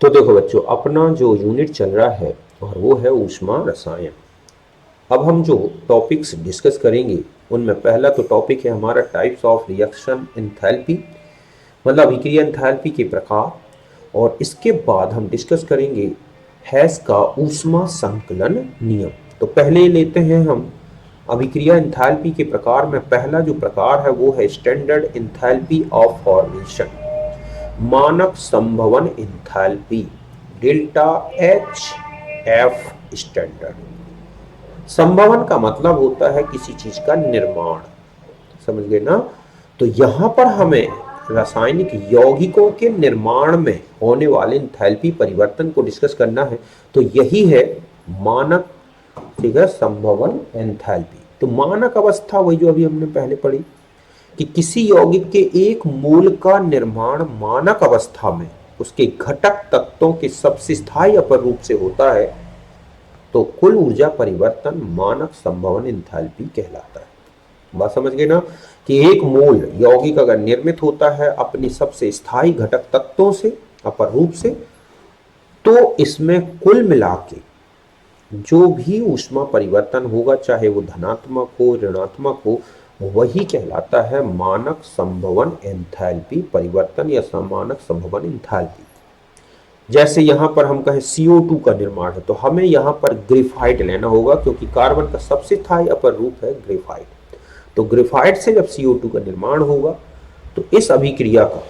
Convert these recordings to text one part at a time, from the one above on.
तो देखो बच्चों, अपना जो यूनिट चल रहा है और वो है ऊष्मा रसायन। अब हम जो टॉपिक्स डिस्कस करेंगे उनमें पहला तो टॉपिक है हमारा टाइप्स ऑफ रिएक्शन एंथैल्पी, मतलब अभिक्रिया एंथैल्पी के प्रकार। और इसके बाद हम डिस्कस करेंगे हैस का ऊष्मा संकलन नियम। तो पहले लेते हैं हम अभिक्रिया एंथैल्पी के प्रकार में पहला जो प्रकार है वो है स्टैंडर्ड एंथैल्पी ऑफ फॉर्मेशन, मानक संभवन enthalpy, delta H F standard. संभवन का मतलब होता है किसी चीज का निर्माण, समझ गए ना। तो यहां पर हमें रासायनिक यौगिकों के निर्माण में होने वाले एंथैल्पी परिवर्तन को डिस्कस करना है। तो यही है मानक, ठीक है, संभवन एंथैल्पी। तो मानक अवस्था वही जो अभी हमने पहले पढ़ी कि किसी यौगिक के एक मूल का निर्माण मानक अवस्था में उसके घटक तत्वों के सबसे स्थायी अपर रूप से होता है, तो कुल ऊर्जा परिवर्तन मानक संभवन एंथैल्पी कहलाता है। बात समझ गए ना कि एक मूल यौगिक अगर निर्मित होता है अपनी सबसे स्थायी घटक तत्वों से अपर रूप से, तो इसमें कुल मिला के जो भी ऊष्मा परिवर्तन होगा, चाहे वो धनात्मक हो ऋणात्मक हो, वही कहलाता है मानक संभवन एंथैल्पी परिवर्तन या मानक संभवन एंथैल्पी। जैसे यहां पर हम कहें CO2 का निर्माण है तो हमें यहां पर ग्रेफाइट लेना होगा, क्योंकि कार्बन का सबसे स्थायी अपर रूप है ग्रेफाइट। तो ग्रेफाइट से जब CO2 का निर्माण होगा तो इस अभिक्रिया का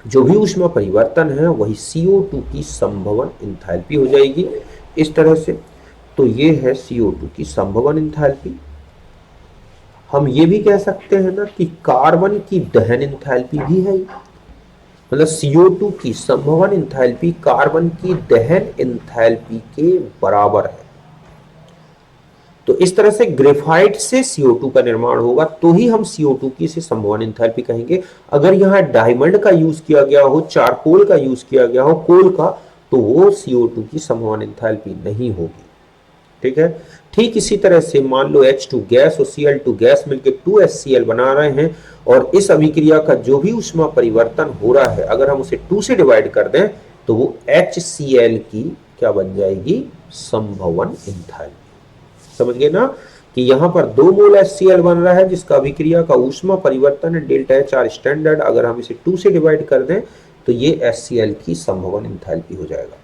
जो भी ऊष्मा परिवर्तन है वही CO2 की संभवन एंथैल्पी हो जाएगी इस तरह से। तो ये है CO2 की संभवन एंथैल्पी। हम ये भी कह सकते हैं ना कि कार्बन की दहन एंथैल्पी भी है, मतलब CO2 की संभवन एंथैल्पी कार्बन की दहन एंथैल्पी के बराबर है। तो इस तरह से ग्रेफाइट से CO2 का निर्माण होगा तो ही हम CO2 की इसे संभवन एंथैल्पी कहेंगे। अगर यहाँ डायमंड का यूज किया गया हो, चारकोल का यूज किया गया हो, कोल का, तो वो CO2 की संभवन एंथैल्पी नहीं होगी, ठीक है। ठीक इसी तरह से मान लो H2 गैस और Cl2 गैस मिलकर 2HCl बना रहे हैं, और इस अभिक्रिया का जो भी ऊष्मा परिवर्तन हो रहा है अगर हम उसे 2 से डिवाइड कर दें तो वो HCl की क्या बन जाएगी, संभवन एंथैल्पी। समझ गए ना कि यहां पर 2 मोल HCl बन रहा है जिसका अभिक्रिया का ऊष्मा परिवर्तन है डेल्टा एच आर स्टैंडर्ड। अगर हम इसे 2 से डिवाइड कर दें तो ये HCl की संभवन एंथैल्पी हो जाएगा।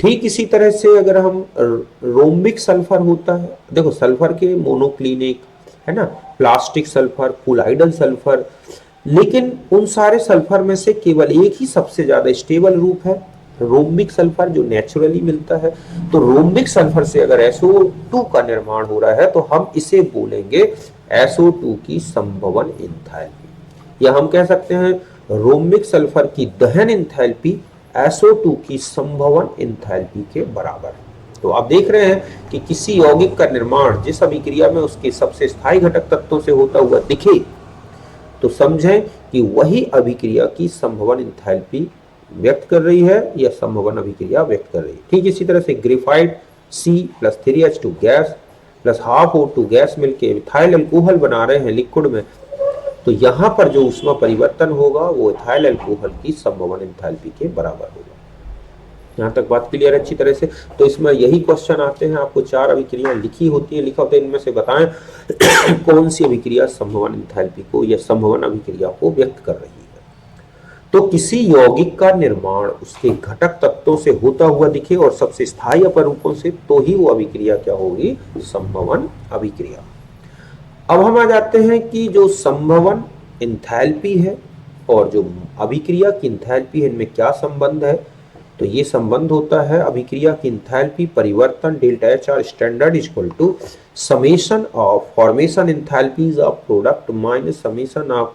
ठीक इसी तरह से अगर हम रोम्बिक सल्फर होता है, देखो सल्फर के मोनोक्लिनिक है ना, प्लास्टिक सल्फर, कोलाइडल सल्फर, लेकिन उन सारे सल्फर में से केवल एक ही सबसे ज्यादा स्टेबल रूप है रोम्बिक सल्फर जो नेचुरली मिलता है। तो रोम्बिक सल्फर से अगर SO2 का निर्माण हो रहा है तो हम इसे बोलेंगे SO2 की संभवन एंथैल्पी, या हम कह सकते हैं रोम्बिक सल्फर की दहन एंथैल्पी SO2 की संभवन एंथैल्पी के बराबर है। तो आप देख रहे हैं कि किसी यौगिक का निर्माण जिस अभिक्रिया में उसके सबसे स्थायी घटक तत्वों से होता हुआ दिखे तो समझें कि वही अभिक्रिया की संभवन एंथैल्पी व्यक्त कर रही है या संभवन अभिक्रिया व्यक्त कर रही है। ठीक इसी तरह से graphite C plus 3H2 gas plus half O2 gas मिलकर इथाइल अल्कोहल बना रहे हैं लिक्विड में, तो यहां पर जो ऊष्मा परिवर्तन होगा वो इथाइल अल्कोहल की संभवन एंथैल्पी के बराबर होगा। यहां तक बात क्लियर है अच्छी तरह से। तो इसमें यही क्वेश्चन आते हैं, आपको 4 अभिक्रियाएं लिखी होती है, लिखा होता है, इनमें से बताएं कौन सी अभिक्रिया संभवन एंथैल्पी को या संभवन अभिक्रिया को व्यक्त कर रही है। तो किसी यौगिक का निर्माण उसके घटक तत्वों से होता हुआ दिखे और सबसे स्थायी अपरूपों से, तो ही वो अभिक्रिया क्या होगी, संभवन अभिक्रिया। अब हम आ जाते हैं कि जो संभवन एंथैल्पी है और जो अभिक्रिया की एंथैल्पी है इनमें क्या संबंध है। तो ये संबंध होता है अभिक्रिया की एंथैल्पी परिवर्तन delta H R standard equal to summation of formation enthalpies of product minus summation of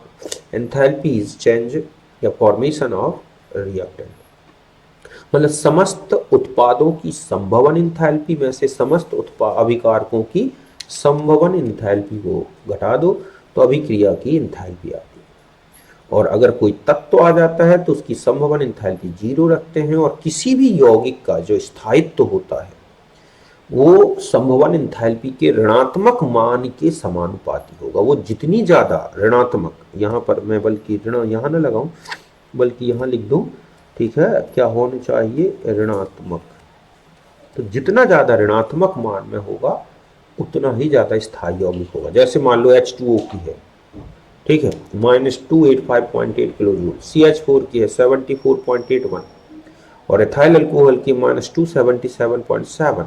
enthalpies change या फॉर्मेशन ऑफ रिएक्टेंट। मतलब समस्त उत्पादों की संभवन एंथैल्पी में से समस्त अभिकारकों की संभवन एंथैल्पी को घटा दो तो अभिक्रिया की एंथैल्पी आती है। और अगर कोई तत्व आ जाता है तो उसकी संभवन एंथैल्पी 0 रखते हैं, और किसी भी यौगिक का जो स्थायित्व होता है वो संभवन एंथैल्पी के ऋणात्मक मान के समानुपाती होगा। वो जितनी ज्यादा ऋणात्मक, यहाँ पर मैं बल्कि ऋण यहाँ ना लगाऊं बल्कि यहाँ लिख दूं ठीक है, क्या होना चाहिए, ऋणात्मक। तो जितना ज़्यादा ऋणात्मक मान में होगा उतना ही ज़्यादा स्थायी यौगिक होगा। जैसे मान लो H2O की है, ठीक है, -285.8 किलो जूल, CH4 की है 74.81 और एथाइल अल्कोहल की -277.7।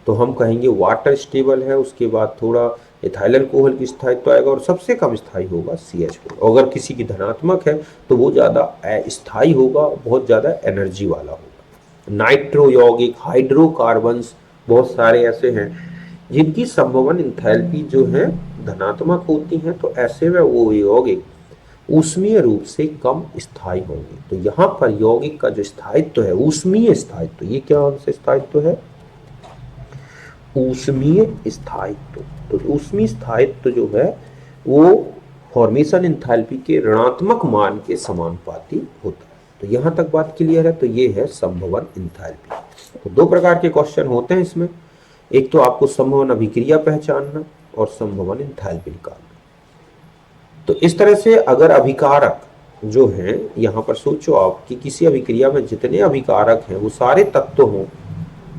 तो हम कहेंगे वाटर स्टेबल है, उसके बाद थोड़ा इथाइल अल्कोहल की स्थायित्व आएगा और सबसे कम स्थायी होगा CH4। अगर किसी की धनात्मक है तो वो ज़्यादा अस्थायी होगा, बहुत ज़्यादा एनर्जी वाला होगा। नाइट्रो यौगिक, हाइड्रोकार्बन्स, बहुत सारे ऐसे हैं जिनकी संभवन इंथैल्पी जो है धनात्मक होती हैं, तो ऐसे में वो यौगिक ऊष्मीय रूप से कम स्थायी होंगे। तो यहाँ पर यौगिक का जो स्थायित्व है ऊष्मीय स्थायित्व, ये क्या से स्थायित्व है, ऊष्मीय स्थायित्व। तो ऊष्मीय स्थायित्व जो है वो फॉर्मेशन एंथैल्पी के ऋणात्मक मान के समानुपाती होता है। तो यहाँ तक बात क्लियर है। तो ये है संभवन एंथैल्पी। तो दो प्रकार के क्वेश्चन होते हैं इसमें, एक तो आपको संभवन अभिक्रिया पहचानना और संभवन एंथैल्पी निकालना। तो इस तरह से अगर अभिकारक जो है, यहाँ पर सोचो आप कि किसी अभिक्रिया में जितने अभिकारक हैं वो सारे तत्व हों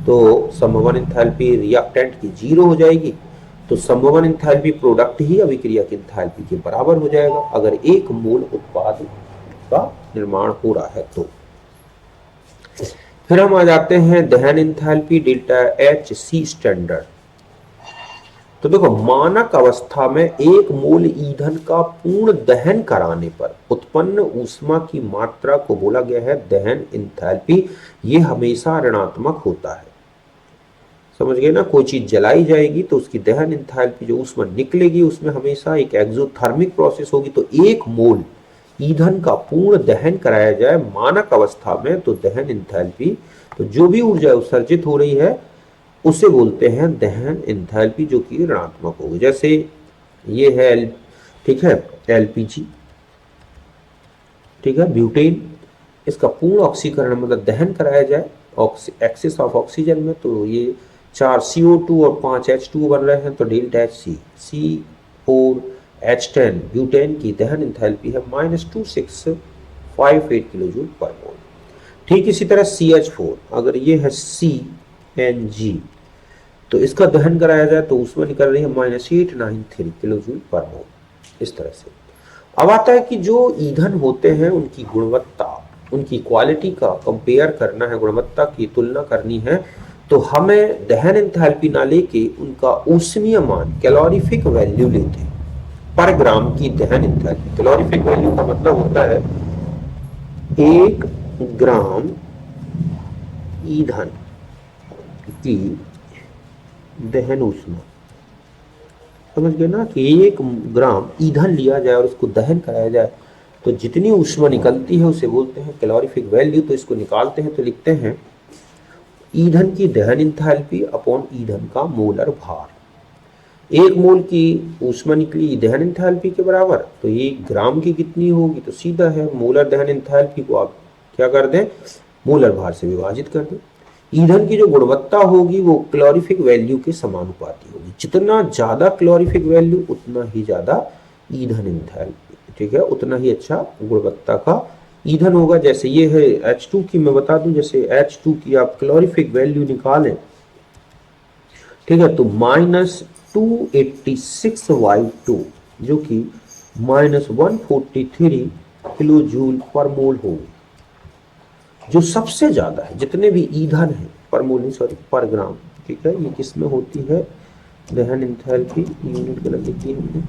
तो संभवन एंथैल्पी रिएक्टेंट की 0 हो जाएगी। तो संभवन एंथैल्पी प्रोडक्ट ही अभिक्रिया की एंथैल्पी के बराबर हो जाएगा अगर एक मूल उत्पाद का निर्माण हो रहा है तो। फिर हम आ जाते हैं दहन एंथैल्पी डेल्टा HC स्टैंडर्ड। तो देखो, मानक अवस्था में एक मोल ईंधन का पूर्ण दहन कराने पर उत्पन्न ऊष्मा की मात्रा को बोला गया है दहन एंथैल्पी। ये हमेशा ऋणात्मक होता है, समझ गए ना। कोई चीज जलाई जाएगी तो उसकी दहन एंथैल्पी जो ऊष्मा निकलेगी उसमें हमेशा एक एक्सोथर्मिक प्रोसेस होगी। तो एक मोल ईंधन का पूर्ण दहन कराया जाए मानक अवस्था में तो दहन एंथैल्पी, तो जो भी ऊर्जा उत्सर्जित हो रही है उसे बोलते हैं दहन एंथैल्पी, जो कि ऋणात्मक होगी। जैसे ये है ठीक है LPG, ठीक है, ब्यूटेन, इसका पूर्ण ऑक्सीकरण मतलब दहन कराया जाए एक्सेस ऑफ ऑक्सीजन में, तो ये 4 CO2 और 5 H2 बन रहे हैं, तो डेल्टा HC C4H10 ब्यूटेन की दहन एंथैल्पी है -2658 किलो जूल पर मोल। ठीक इसी तरह CH4, अगर ये है CNG तो इसका दहन कराया जाए तो उसमें निकल रही है -893 किलो जूल पर मोल। इस तरह से अब आता है कि जो ईंधन होते हैं उनकी गुणवत्ता, उनकी क्वालिटी का कंपेयर करना है, गुणवत्ता की तुलना करनी है, तो हमें दहन एंथैल्पी ना लेके उनका ऊष्मीय मान कैलोरीफिक वैल्यू लेते हैं पर ग्राम की दहन एंथैल्पी। कैलोरीफिक वैल्यू का मतलब होता है 1 ग्राम ईंधन की दहन ऊष्मा, समझ गए ना, कि 1 ग्राम ईंधन लिया जाए और उसको दहन कराया जाए तो जितनी ऊष्मा निकलती है उसे बोलते हैं कैलोरीफिक वैल्यू। तो इसको निकालते हैं तो लिखते हैं ईंधन की दहन एंथैल्पी अपॉन ईंधन का मोलर भार। 1 मोल की ऊष्मा निकली दहन एंथैल्पी के बराबर, तो ये ग्राम की कितनी होगी, तो सीधा है मोलर दहन एंथैल्पी को आप क्या कर दें, मोलर भार से विभाजित कर दें। ईंधन की जो गुणवत्ता होगी वो कैलोरीफिक वैल्यू के समानुपाती होगी। जितना ज्यादा कैलोरीफिक वैल्यू उतना ही ज्यादा ईंधन एंथैल्पी, ठीक है, उतना ही अच्छा गुणवत्ता का ईंधन होगा। जैसे ये है H2 की, मैं बता दूं, जैसे H2 की आप कैलोरीफिक वैल्यू निकालें, ठीक है, तो -286Y2 जो कि -143 किलो जूल पर मोल होगी, जो सबसे ज्यादा है जितने भी ईंधन है पर मोल, सॉरी पर ग्राम, ठीक है। ये किस में होती है दहन एंथैल्पी, यूनिट गलत लिखी हमने,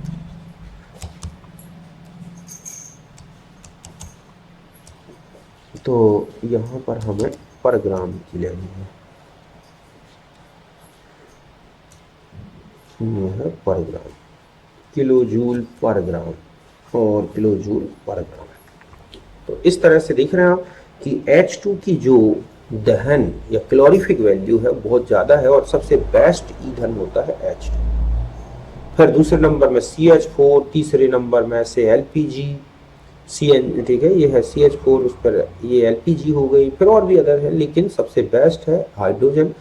तो यहाँ पर हमें पर ग्राम की लेनी है, ये है पर ग्राम, किलो जूल पर ग्राम और किलो जूल पर ग्राम। तो इस तरह से देख रहे हैं आप कि H2 की जो दहन या कैलोरीफिक वैल्यू है बहुत ज़्यादा है और सबसे बेस्ट ईंधन होता है H2। फिर दूसरे नंबर में CH4, तीसरे नंबर में से LPG, CN, ठीक है, ये है CH4, उस पर ये LPG हो गई, फिर और भी अदर है, लेकिन सबसे बेस्ट है हाइड्रोजन।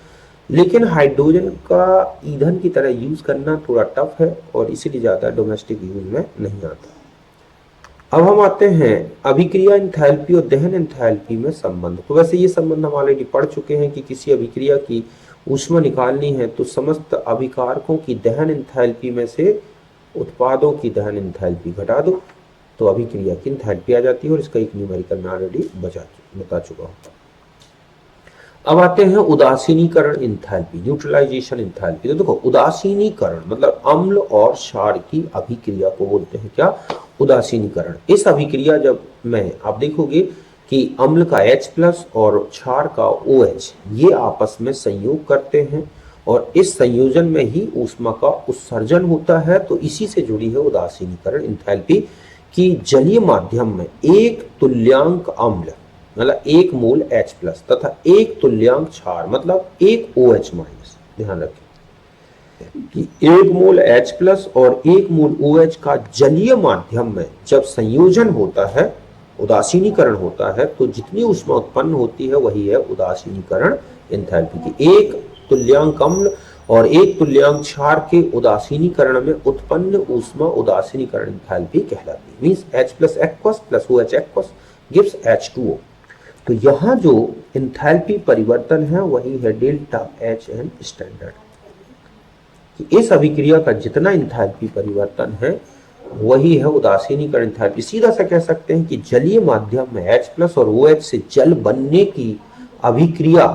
लेकिन हाइड्रोजन का ईंधन की तरह यूज करना थोड़ा टफ है और इसीलिए ज़्यादा डोमेस्टिक यूज में नहीं आता। अब हम आते हैं अभिक्रिया एंथैल्पी और दहन एंथैल्पी में संबंध। तो वैसे ये संबंध हम ऑलरेडी पढ़ चुके हैं कि किसी अभिक्रिया की ऊष्मा निकालनी है तो समस्त अभिकारकों की दहन एंथैल्पी में से उत्पादों की दहन एंथैल्पी घटा दो तो अभिक्रिया की एंथैल्पी आ जाती है, और इसका एक न्यूमेरिकल मैं ऑलरेडी बता चुका हूँ। अब आते हैं उदासीनीकरण एंथैल्पी, न्यूट्रलाइजेशन एंथैल्पी। तो देखो उदासीनीकरण मतलब अम्ल और क्षार की अभिक्रिया को बोलते हैं क्या, उदासीनीकरण। इस अभिक्रिया जब में आप देखोगे कि अम्ल का H+ और क्षार का OH ये आपस में संयोग करते हैं और इस संयोजन में ही ऊष्मा का उत्सर्जन होता है। तो इसी से जुड़ी है उदासीनीकरण एंथैल्पी कि जलीय माध्यम में एक तुल्यांक अम्ल मतलब एक मोल H+ तथा एक तुल्यांक क्षार मतलब एक OH-, ध्यान रखें कि एक मोल H+ और एक मोल OH का जलीय माध्यम में जब संयोजन होता है, उदासीनीकरण होता है, तो जितनी ऊष्मा उत्पन्न होती है वही है उदासीनीकरण एंथैल्पी की। एक तुल्यांक अम्ल और एक तुल्यांक क्षार के उदासीनीकरण में उत्पन्न ऊष्मा उदासीनीकरण एंथैल्पी कहलाती है। Means H+ aqueous plus OH aqueous gives H2O। तो यहां जो एंथैल्पी परिवर्तन है वही है डेल्टा HN स्टैंडर्ड। इस अभिक्रिया का जितना एंथैल्पी परिवर्तन है वही है उदासीनीकरण एंथैल्पी। सीधा सा कह सकते हैं कि जलीय माध्यम में H+ और OH से जल बनने की अभिक्रिया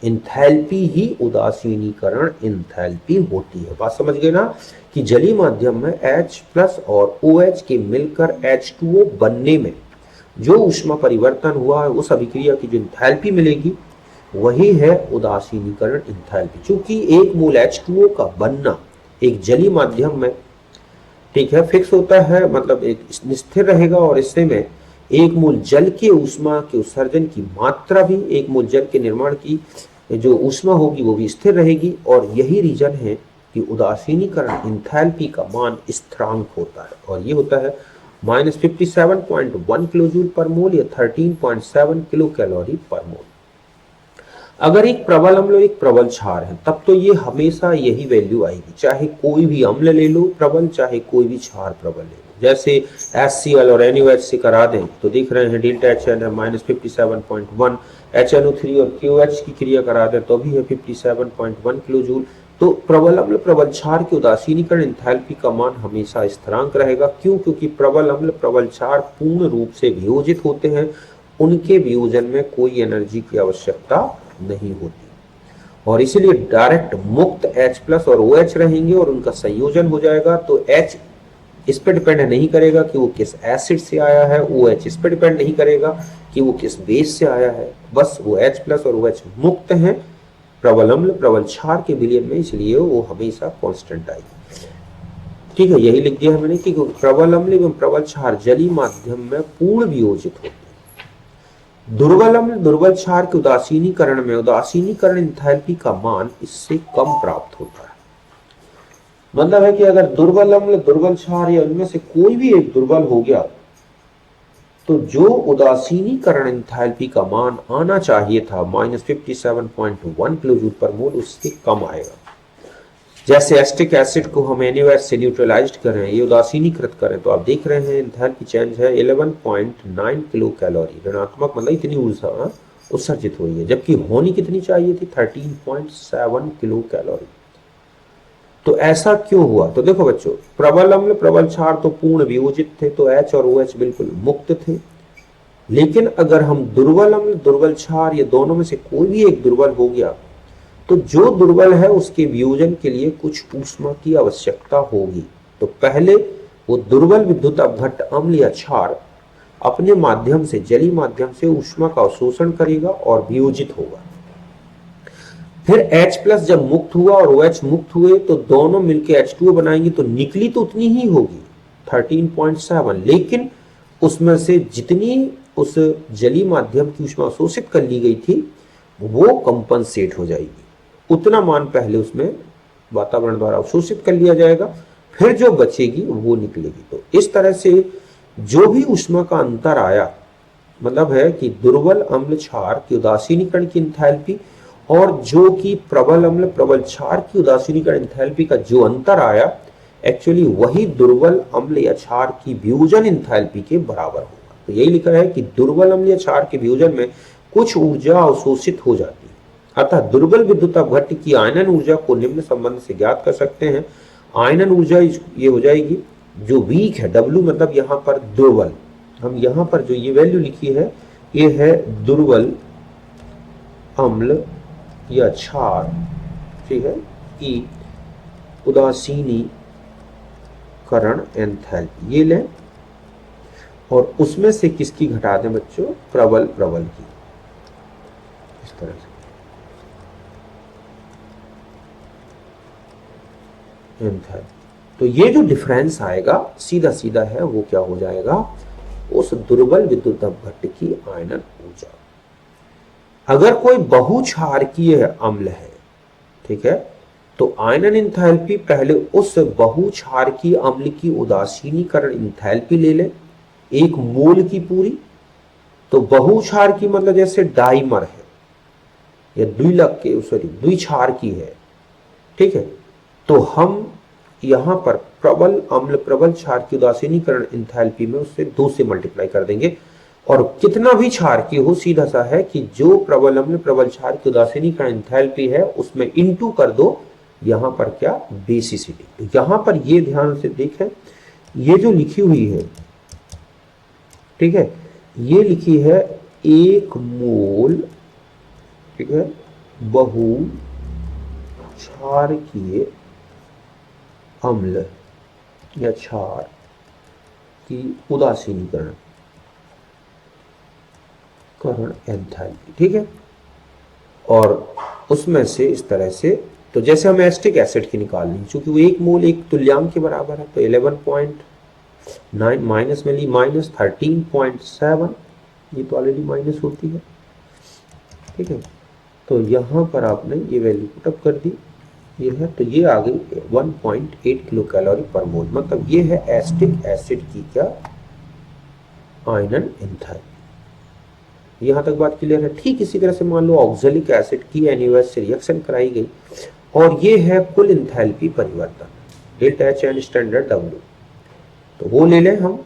एंथैल्पी ही उदासीनीकरण एंथैल्पी होती है। बात समझ गए ना कि जलीय माध्यम में H+ और OH के मिलकर H2O बनने में जो ऊष्मा परिवर्तन हुआ है उस अभिक्रिया की जो एंथैल्पी मिलेगी वही है उदासीनीकरण एंथैल्पी। क्योंकि एक मोल H2O का बनना एक जलीय माध्यम में ठीक है फिक्स होता है, मतलब एक स्थिर रहेगा, और इससे में एक मोल जल के ऊष्मा के उत्सर्जन की मात्रा भी, एक मोल जल के निर्माण की जो ऊष्मा होगी वो भी स्थिर रहेगी। और यही रीजन है कि उदासीनीकरण एंथैल्पी का मान स्थिरांक होता है, और ये होता है -57.1 किलो जूल पर मोल या 13.7 किलो कैलोरी पर मोल। अगर एक प्रबल अम्ल और एक प्रबल क्षार है तब तो ये हमेशा यही वैल्यू आएगी, चाहे कोई भी अम्ल ले लो प्रबल, चाहे कोई भी क्षार प्रबल ले लो। जैसे HCl और NaOH से करा दें तो देख रहे हैं डेल्टा HN है -57.1, HNO3 और KOH की क्रिया करा दें तो भी है 57.1 किलो जूल। तो प्रबल अम्ल प्रबल क्षार की उदासीनीकरण एंथैल्पी का मान हमेशा स्थिरांक रहेगा। क्यों? क्योंकि प्रबल अम्ल प्रबल क्षार पूर्ण रूप से वियोजित होते हैं, उनके वियोजन में कोई एनर्जी की आवश्यकता नहीं होती, और इसीलिए डायरेक्ट मुक्त H+ और OH रहेंगे और उनका संयोजन हो जाएगा। तो H इस पर डिपेंड नहीं करेगा कि वो किस एसिड से आया है, OH इस पर डिपेंड नहीं करेगा कि वो किस बेस से आया है, बस वो H+ और OH मुक्त हैं प्रबल अम्ल प्रबल क्षार के विलयन में, इसलिए वो हमेशा कांस्टेंट आएगी। ठीक है, यही लिख दिया है मैंने कि प्रबल अम्ल एवं प्रबल क्षार जलीय माध्यम में पूर्ण वियोजित होते हैं। दुर्बल अम्ल दुर्बल क्षार के उदासीनीकरण में उदासीनीकरण एंथैल्पी का मान इससे कम प्राप्त होता है। मतलब है कि अगर दुर्बल अम्ल दुर्बल क्षार या उनमें से कोई भी एक दुर्बल हो गया तो जो उदासीनीकरण एंथैल्पी का मान आना चाहिए था -57.1 किलो जूल पर मोल उससे कम आएगा। जैसे एस्टिक एसिड को हम NaOH से न्यूट्रलाइज्ड करें, ये उदासीनीकृत करें, तो आप देख रहे हैं एंथैल्पी चेंज है 11.9 किलो कैलोरी, ऋणात्मक मतलब इतनी ऊर्जा उत्सर्जित हुई है, जबकि होनी कितनी चाहिए थी 13.7 किलो कैलोरी। तो ऐसा क्यों हुआ? तो देखो बच्चों, प्रबल अम्ल प्रबल क्षार तो पूर्ण वियोजित थे, तो H और OH बिल्कुल मुक्त थे। लेकिन अगर हम दुर्बल अम्ल दुर्बल क्षार ये दोनों में से कोई भी एक दुर्बल हो गया तो जो दुर्बल है उसके वियोजन के लिए कुछ ऊष्मा की आवश्यकता होगी। तो पहले वो दुर्बल विद्युत अपघट्ट अम्ल या क्षार अपने माध्यम से जलीय माध्यम से ऊष्मा का अवशोषण करेगा और वियोजित होगा। फिर H+ जब मुक्त हुआ और OH मुक्त हुए तो दोनों मिलकर H2O बनाएंगे, तो निकली तो उतनी ही होगी 13.7, लेकिन उसमें से जितनी उस जलीय माध्यम की ऊष्मा अवशोषित कर ली गई थी वो कंपनसेट हो जाएगी, उतना मान पहले उसमें वातावरण द्वारा अवशोषित कर लिया जाएगा, फिर जो बचेगी वो निकलेगी। तो इस तरह से जो भी ऊष्मा का अंतर आया, मतलब है कि दुर्बल अम्ल क्षार की उदासीनीकरण की एंथैल्पी और जो कि प्रबल अम्ल प्रबल क्षार की उदासीनीकरण एंथैल्पी का जो अंतर आया एक्चुअली वही दुर्बल अम्ल या क्षार की वियोजन एंथैल्पी के बराबर होगा। तो यही लिखा है कि दुर्बल अम्ल या क्षार के वियोजन में कुछ ऊर्जा अवशोषित हो जाती है। अतः दुर्बल विद्युत अपघट्य की आयनन ऊर्जा को निम्न संबंध से ज्ञात कर सकते हैं। आयनन ऊर्जा ये हो जाएगी जो वीक है, W मतलब यहाँ पर दुर्बल, हम यहाँ पर जो ये वैल्यू लिखी है ये है दुर्बल अम्ल या क्षार, ठीक है, की उदासीनीकरण एंथैल्पी ये लें और उसमें से किसकी घटा दें बच्चों, प्रबल की, इस तरह से एंथैल्पी। तो ये जो डिफरेंस आएगा सीधा सीधा है वो क्या हो जाएगा, उस दुर्बल विद्युत अपघट्य की आयनन ऊर्जा। अगर कोई बहुक्षारकीय अम्ल है, ठीक है, तो आयनन एंथैल्पी पहले उस बहुक्षारकीय अम्ल की उदासीनीकरण एंथैल्पी ले ले, 1 मोल की पूरी। तो बहुक्षार की मतलब जैसे डाइमर है या द्विक्षार की है, ठीक है, तो हम यहां पर प्रबल अम्ल प्रबल क्षार की उदासीनीकरण एंथैल्पी में उससे 2 से मल्टीप्लाई कर देंगे। और कितना भी क्षार की हो सीधा सा है कि जो प्रबल अम्ल प्रबल क्षार की उदासीनीकरण एंथैल्पी है उसमें इनटू कर दो यहां पर क्या, बेसिसिटी। तो यहां पर ये ध्यान से देखें, ये जो लिखी हुई है, ठीक है, ये लिखी है 1 मोल, ठीक है, बहु क्षारकीय अम्ल या क्षार की उदासीनीकरण एंथैल्पी, ठीक है। और उसमें से इस तरह से, तो जैसे हमें एसिटिक एसिड की निकालनी, चूंकि वो 1 मोल 1 तुल्यांक के बराबर है, तो 11.9 माइनस में ली माइनस 13.7, ये तो ऑलरेडी माइनस होती है, ठीक है। तो यहाँ पर आपने ये वैल्यू पुटअप कर दी, ये है, तो ये आ गई 1.8 किलो कैलोरी पर मोल, मतलब ये है एसिटिक एसिड की क्या, आयनन एंथैल्पी। यहां तक बात क्लियर है। ठीक इसी तरह से मान लो ऑक्जेलिक एसिड की NaOH से रिएक्शन कराई गई और ये है कुल एंथैल्पी परिवर्तन, delta H N standard W, तो वो ले लें हम।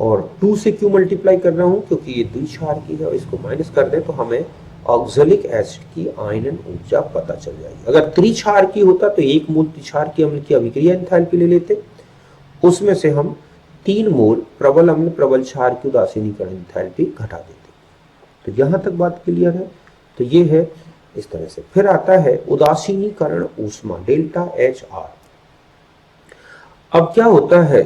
और 2 से क्यों मल्टीप्लाई कर रहा हूं, क्योंकि ये द्विक्षार की है, इसको माइनस कर दें तो हमें ऑक्जेलिक एसिड की आयनन ऊर्जा पता चल जाएगी। अगर त्रिक्षार की होता तो 1 मोल त्रिक्षार की अम्ल की अभिक्रिया एंथैल्पी ले लेते, उसमें से हम 3 मोल प्रबल अम्ल प्रबल क्षार की उदासीनीकरण एंथैल्पी घटा देते। तो यहां तक बात क्लियर है। तो ये है इस तरह से। फिर आता है उदासीनीकरण ऊष्मा, डेल्टा HR। अब क्या होता है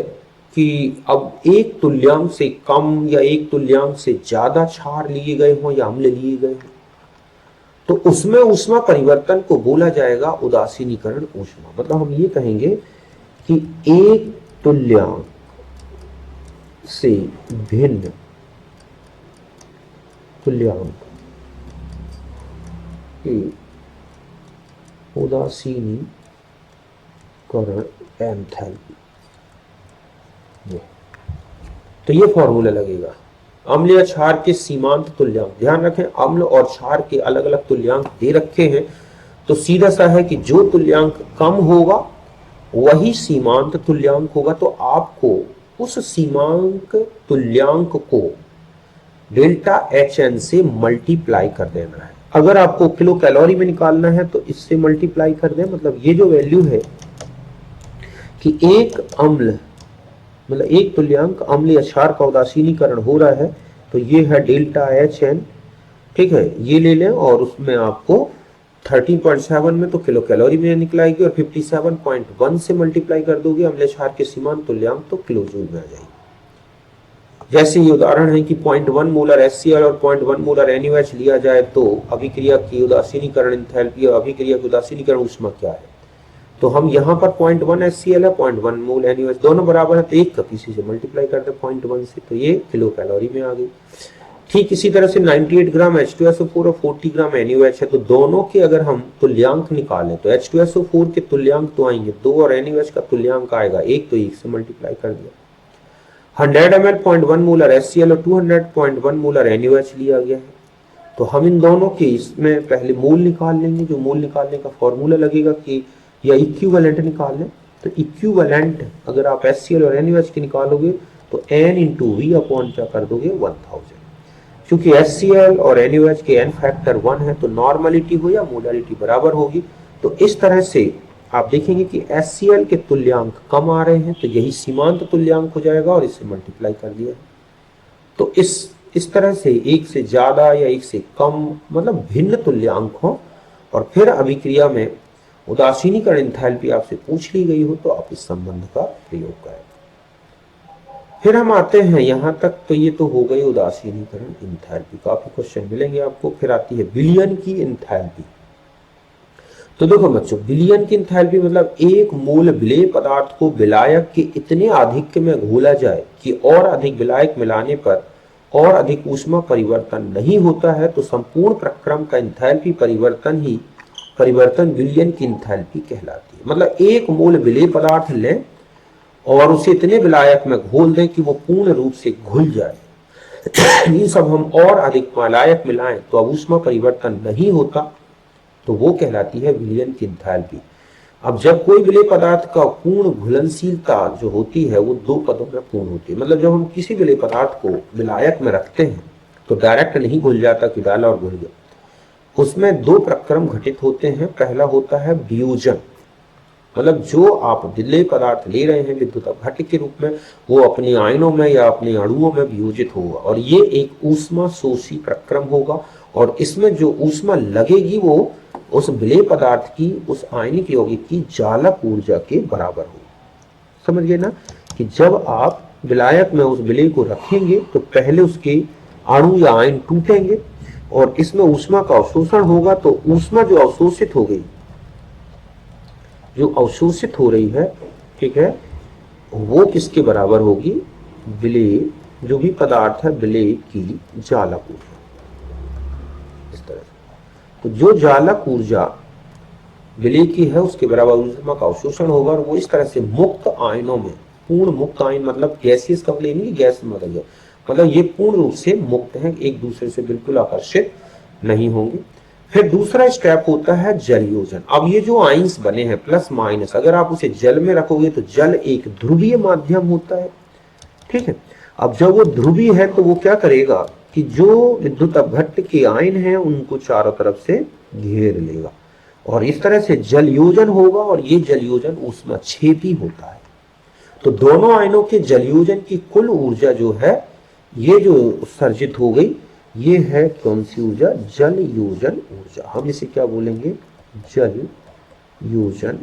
कि अब एक तुल्यांक से कम या एक तुल्यांक से ज्यादा क्षार लिए गए हों या अम्ल लिए गए हों, तो उसमें ऊष्मा परिवर्तन को बोला जाएगा उदासीनीकरण ऊष्मा। मतलब हम ये कहेंगे कि एक तुल्यांक से भिन्न तुल्यांक की उदासीनीकरण एंथैल्पी, तो ये फॉर्मूला लगेगा। अम्ल या क्षार के सीमांत तुल्यांक, ध्यान रखें अम्ल और क्षार के अलग अलग तुल्यांक दे रखे हैं, तो सीधा सा है कि जो तुल्यांक कम होगा वही सीमांत तुल्यांक होगा। तो आपको उस सीमांक तुल्यांक को डेल्टा HN से मल्टीप्लाई कर देना है। अगर आपको किलो कैलोरी में निकालना है तो इससे मल्टीप्लाई कर दें। मतलब ये जो वैल्यू है कि एक अम्ल मतलब एक तुल्यांक अम्ल या क्षार का उदासीनीकरण हो रहा है, तो ये है डेल्टा HN, ठीक है, ये ले लें और उसमें आपको 13.7 में तो किलो कैलोरी में निकलाएगी और 57.1 से मल्टीप्लाई कर दोगे अम्ल क्षार के सीमांत तुल्यांक, तो किलो जूल में आ जाएगी। जैसे ये उदाहरण है कि 0.1 मोलर HCl और 0.1 मोलर NaOH लिया जाए तो अभिक्रिया की उदासीनीकरण एंथैल्पी और अभिक्रिया की उदासीनीकरण ऊष्मा क्या है। तो हम यहाँ पर 0.1 HCl है, 0.1 मोल NaOH, दोनों बराबर है, तो एक का किसी से मल्टीप्लाई करते 0.1 से, तो ये किलो कैलोरी में आ गई। ठीक इसी तरह से 98 ग्राम H2SO4 और 40 ग्राम NaOH है, तो दोनों के अगर हम तुल्यांक निकालें तो H2SO4 के तुल्यांक तो आएंगे 2 और NaOH का तुल्यांक आएगा 1, तो 1 से मल्टीप्लाई कर दिया। 100 ml 0.1 मोलर HCl और 200.1 मोलर NaOH लिया गया है, तो हम इन दोनों के इसमें पहले मोल निकाल लेंगे। जो मोल निकालने का फॉर्मूला लगेगा कि या इक्विवेलेंट निकाल लें, तो इक्विवेलेंट अगर आप HCl और NaOH की निकालोगे तो N इंटू वी अपॉन क्या कर दोगे 1000। क्योंकि HCl और NaOH के N फैक्टर 1 है तो नॉर्मलिटी हो या मोलारिटी बराबर होगी। तो इस तरह से आप देखेंगे कि HCl के तुल्यांक कम आ रहे हैं तो यही सीमांत तुल्यांक हो जाएगा और इसे मल्टीप्लाई कर दिया। तो इस तरह से एक से ज्यादा या एक से कम मतलब भिन्न तुल्यांक हो और फिर अभिक्रिया में उदासीनीकरण एंथैल्पी आपसे पूछ ली गई हो तो आप इस संबंध का प्रयोग करें। फिर हम आते हैं यहां तक, तो ये तो हो गई उदासीनीकरण एंथैल्पी, काफी क्वेश्चन मिलेंगे आपको। फिर आती है विलयन की एंथैल्पी। तो देखो बच्चों, विलयन की एंथैल्पी मतलब एक मूल विलेय पदार्थ को विलायक के इतने आधिक्य में घोला जाए कि और अधिक विलायक मिलाने पर और अधिक ऊष्मा परिवर्तन नहीं होता है तो संपूर्ण प्रक्रम का एंथैल्पी परिवर्तन विलयन की एंथैल्पी कहलाती है। मतलब एक मूल विलेय पदार्थ लें और उसे इतने विलायक में घोल दें कि वो पूर्ण रूप से घुल जाए। ये सब हम और अधिक विलायक मिलाएं तो अब ऊष्मा परिवर्तन नहीं होता तो वो कहलाती है विलयन की एंथैल्पी। अब जब कोई विलेय पदार्थ का पूर्ण घुलनशीलता जो होती है वो दो पदों में पूर्ण होती है। मतलब जब हम किसी विलेय पदार्थ को विलायक में रखते हैं तो डायरेक्ट नहीं घुल जाता कि डाला और घुल गया, उसमें दो प्रक्रम घटित होते हैं। पहला होता है वियोजन, मतलब जो आप विलेय पदार्थ ले रहे हैं विद्युत अपघट्य के रूप में वो अपने आयनों में या अपने अणुओं में वियोजित होगा और ये एक ऊष्मा शोषी प्रक्रम होगा और इसमें जो ऊष्मा लगेगी वो उस विलेय पदार्थ की उस आयनिक यौगिक की जालक ऊर्जा के बराबर होगी। समझ गए ना कि जब आप विलायक में उस विलेय को रखेंगे तो पहले उसके अणु या आयन टूटेंगे और इसमें ऊष्मा का अवशोषण होगा। तो ऊष्मा जो अवशोषित हो गई, जो अवशोषित हो रही है, ठीक है, वो किसके बराबर होगी? विलेय, जो भी पदार्थ है विलेय की जालक ऊर्जा। इस तरह से तो जो जालक ऊर्जा विलेय की है उसके बराबर ऊष्मा का अवशोषण होगा और वो इस तरह से मुक्त आयनों में, पूर्ण मुक्त आयन मतलब गैसियस का नहीं कि गैस मतलब ये पूर्ण रूप से मुक्त है, एक दूसरे से बिल्कुल आकर्षित नहीं होंगे। फिर दूसरा स्टेप होता है जलयोजन। अब ये जो आयंस बने हैं प्लस माइनस, अगर आप उसे जल में रखोगे तो जल एक ध्रुवीय माध्यम होता है, ठीक है। अब जब वो ध्रुवीय है तो वो क्या करेगा कि जो विद्युत अपघट्य के आयन हैं उनको चारों तरफ से घेर लेगा और इस तरह से जलयोजन होगा और ये जलयोजन ऊष्माक्षेपी होता है। तो दोनों आयनों के जलयोजन की कुल ऊर्जा जो है ये जो उत्सर्जित हो गई ये है कौन सी ऊर्जा? जल योजन ऊर्जा। हम इसे क्या बोलेंगे? जल योजन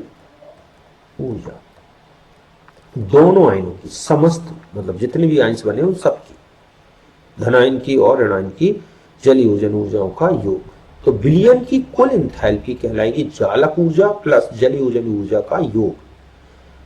ऊर्जा। दोनों आयनों की समस्त मतलब जितने भी आयन्स बने उन सब की, धनायन की और ऋणायन की जल योजन ऊर्जाओं का योग। तो विलयन की कुल एंथैल्पी कहलाएगी जालक ऊर्जा प्लस जल योजन ऊर्जा का योग।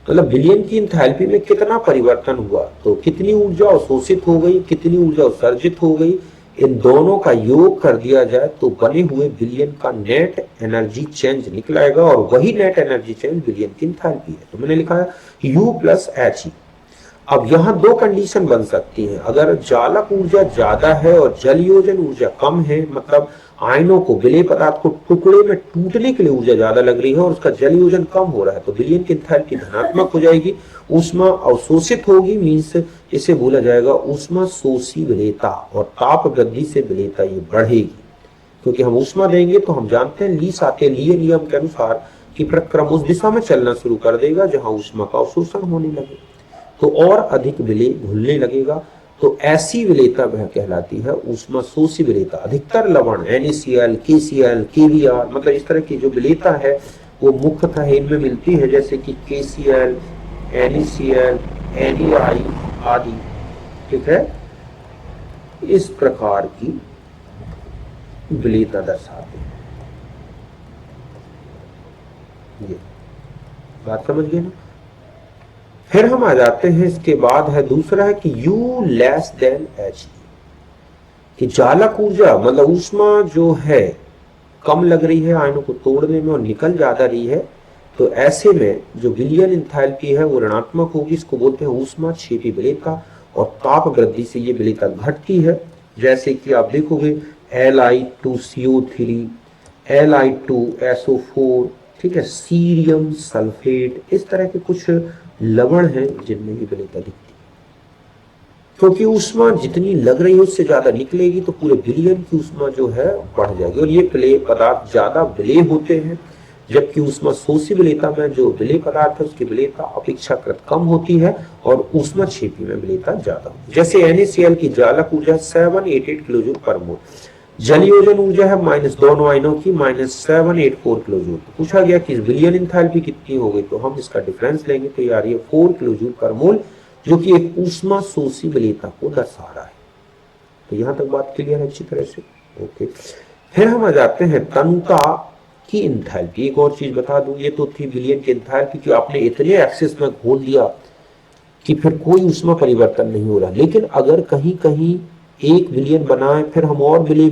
मतलब विलयन की एंथैल्पी में कितना परिवर्तन हुआ, तो कितनी ऊर्जा अवशोषित हो गई, कितनी ऊर्जा उत्सर्जित हो गई, इन दोनों का योग कर दिया जाए तो बने हुए विलयन का नेट एनर्जी चेंज निकल आएगा और वही नेट एनर्जी चेंज विलयन की एंथैल्पी है। तो मैंने लिखा है U प्लस He। अब यहाँ दो कंडीशन बन सकती हैं। अगर जालक ऊर्जा ज्यादा है और जलयोजन ऊर्जा कम है, मतलब आयनों को विलेय पदार्थ को टुकड़े में टूटने के लिए ऊर्जा ज्यादा लग रही है और उसका जलयोजन कम हो रहा है, तो विलयन की एंथैल्पी धनात्मक हो जाएगी, ऊष्मा अवशोषित होगी, मीन्स इसे बोला जाएगा ऊष्मा शोषी विलेयता और ताप वृद्धि से विलेयता ये बढ़ेगी। क्योंकि हम ऊष्मा देंगे तो हम जानते हैं लीय नियम के अनुसार कि प्रक्रम उस दिशा में चलना शुरू कर देगा जहां ऊष्मा का अवशोषण होने लगे तो और अधिक विलेय घुलने लगेगा। तो ऐसी विलेयता वह कहलाती है ऊष्मा शोषी विलेयता। अधिकतर लवण NaCl, KCl, KBr मतलब इस तरह की जो विलेयता है वो मुख्यतः इनमें मिलती है, जैसे कि KCl, NaCl, NaI आदि, ठीक है, इस प्रकार की विलेयता दर्शाते हैं। ये बात समझ गए ना। फिर हम आ जाते हैं, इसके बाद है दूसरा है कि U लेस देन He, कि जालक ऊर्जा मतलब ऊष्मा जो है कम लग रही है आयनों को तोड़ने में और निकल ज्यादा रही है, तो ऐसे में जो विलयन एंथैल्पी है वो ऋणात्मक होगी। इसको बोलते हैं ऊष्माक्षेपी विलेयता और ताप वृद्धि से ये विलेयता घटती है। जैसे कि आप देखोगे Li2CO3, Li2SO4, ठीक है, सीरियम सल्फेट, इस तरह के कुछ लवण हैं जिनमें ये विलेयता दिखती है। क्योंकि ऊष्मा जितनी लग रही है उससे ज्यादा निकलेगी तो पूरे विलयन की ऊष्मा जो है बढ़ जाएगी, और ये विलेय पदार्थ ज्यादा विलेय होते हैं, जबकि ऊष्मा शोषी विलेयता में जो विलेय पदार्थ है उसकी विलेयता अपेक्षाकृत कम होती है और ऊष्मा क्षेपी में विलेयता ज्यादा होती है। जैसे NaCl की जालक ऊर्जा 788 किलोजूल पर मोल, जलयोजन ऊर्जा है माइनस दोनों आयनों की -784 किलोजूल। पूछा गया कि विलयन एंथैल्पी कितनी हो गई, तो हम इसका डिफरेंस लेंगे तो यार ये 4 किलोजूल पर मोल, जो कि एक ऊष्मा शोषी विलेयता को दर्शा रहा है। तो यहां तक बात क्लियर है अच्छी तरह से। ओके, फिर हम आ जाते हैं तनुता की एंथैल्पी। एक और चीज बता दूं, ये तो थी विलयन की एंथैल्पी कि आपने इतने एक्सेस में घोल दिया कि फिर कोई ऊष्मा परिवर्तन नहीं हो रहा, लेकिन अगर कहीं कहीं एक विलयन बनाए फिर हम और विलय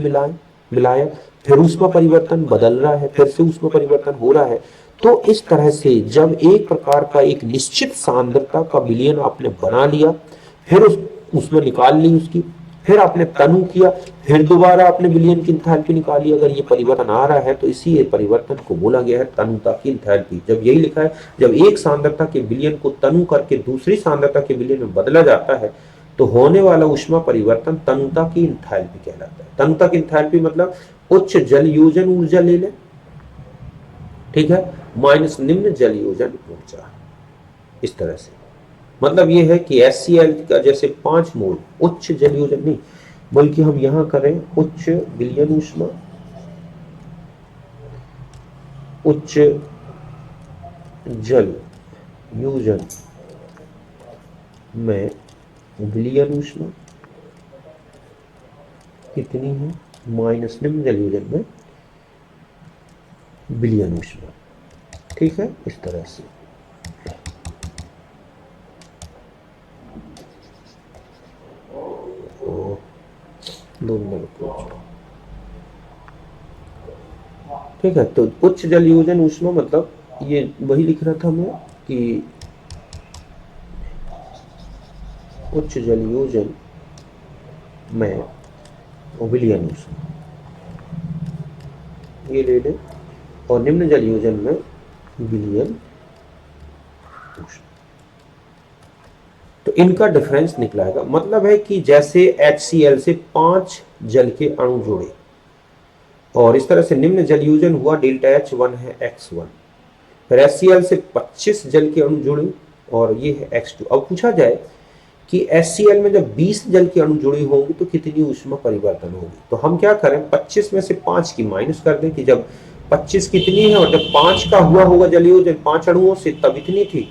मिलाए फिर ऊष्मा परिवर्तन बदल रहा है, फिर से ऊष्मा परिवर्तन हो रहा है, तो इस तरह से जब एक प्रकार का एक निश्चित सांद्रता का विलयन आपने बना लिया, फिर उसमें निकाल ली उसकी, फिर आपने तनु किया, फिर दोबारा आपने विलयन की एंथैल्पी निकाली, अगर ये परिवर्तन आ रहा है तो इसी परिवर्तन को बोला गया है तनुता की एंथैल्पी। जब यही लिखा है, जब एक सांद्रता के विलयन को तनु करके दूसरी सांद्रता के विलयन में बदला जाता है तो होने वाला ऊष्मा परिवर्तन तनुता की एंथैल्पी कहलाता है। तनुता की एंथैल्पी मतलब उच्च जलयोजन ऊर्जा ले लें, ठीक है, माइनस निम्न जलयोजन ऊर्जा, इस तरह से। मतलब ये है कि HCl का जैसे 5 मोल उच्च जलयोजन नहीं, बल्कि हम यहां करें उच्च विलयन ऊष्मा, उच्च जल योजन में विलयन ऊष्मा कितनी है, माइनस निम्न जल योजन में विलयन ऊष्मा, ठीक है, इस तरह से। ठीक है, तो उच्च जल योजन ऊष्मा मतलब ये वही लिख रहा था मैं कि उच्च जल योजन में विलयन ऊष्मा ये ले लें, और निम्न जल योजन में विलयन ऊष्मा, तो इनका डिफरेंस निकलाएगा। मतलब है कि जैसे HCl से 5 जल के अणु जुड़े और इस तरह से निम्न जल योजन हुआ, डेल्टा H1 है X1, फिर HCl से 25 जल के अणु जुड़े और ये है X2। अब पूछा जाए कि HCl में जब 20 जल के अणु जुड़े होंगे तो कितनी ऊष्मा परिवर्तन होगी, तो हम क्या करें, 25 में से 5 की माइनस कर दें कि जब 25 कितनी है और जब 5 का हुआ होगा जल योजन 5 अणुओं से तब इतनी थी,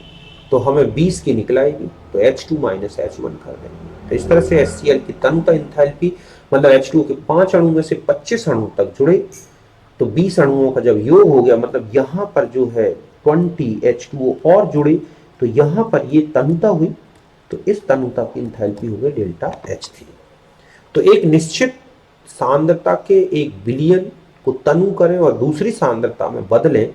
तो हमें 20 की निकलाएगी, तो H2 माइनस H1 कर देंगे। तो इस तरह से HCl की तनुता एंथैल्पी मतलब H2 के 5 अणु में से 25 अणु तक जुड़े तो 20 अणुओं का जब योग हो गया, मतलब यहां पर जो है 20 H2O और जुड़े तो यहां पर ये तनुता हुई, तो इस तनुता की एंथैल्पी हो गई डेल्टा H3। तो एक निश्चित सांद्रता के एक विलयन को तनु करें और दूसरी सांद्रता में बदलें,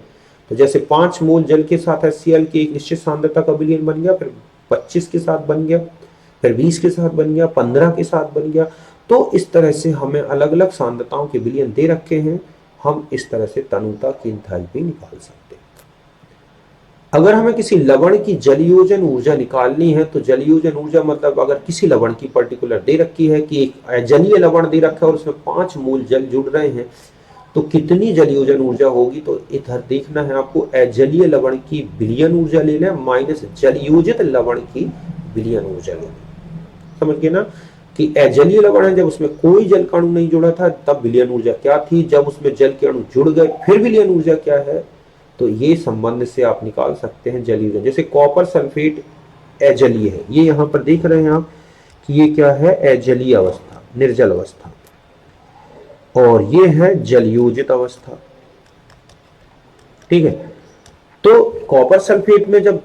तो जैसे 5 मोल जल के साथ HCl की एक निश्चित सांद्रता का विलयन बन गया, फिर 25 के साथ बन गया, फिर 20 के साथ बन गया, 15 के साथ बन गया, तो इस तरह से हमें अलग अलग सांद्रताओं के विलयन दे रखे हैं, हम इस तरह से तनुता की एंथैल्पी निकाल सकते हैं। अगर हमें किसी लवण की जलयोजन ऊर्जा निकालनी है तो जलयोजन ऊर्जा मतलब अगर किसी लवण की पर्टिकुलर दे रखी है कि एक अजलीय लवण दे रखा है और उसमें 5 मोल जल जुड़ रहे हैं तो कितनी जलयोजन ऊर्जा होगी, तो इधर देखना है आपको, अजलीय लवण की विलयन ऊर्जा ले लें माइनस जलयोजित लवण की विलयन ऊर्जा ले लें। समझ गए ना कि अजलीय लवण है जब उसमें कोई जल का अणु नहीं जुड़ा था तब विलयन ऊर्जा क्या थी, जब उसमें जल के अणु जुड़ गए फिर विलयन ऊर्जा क्या है, तो ये संबंध से आप निकाल सकते हैं जलयोजन। जैसे कॉपर सल्फेट अजलीय है, ये यहां पर देख रहे हैं आप कि ये क्या है, अजलीय अवस्था, निर्जल अवस्था, और ये है जलयोजित अवस्था, ठीक है। तो कॉपर सल्फेट में जब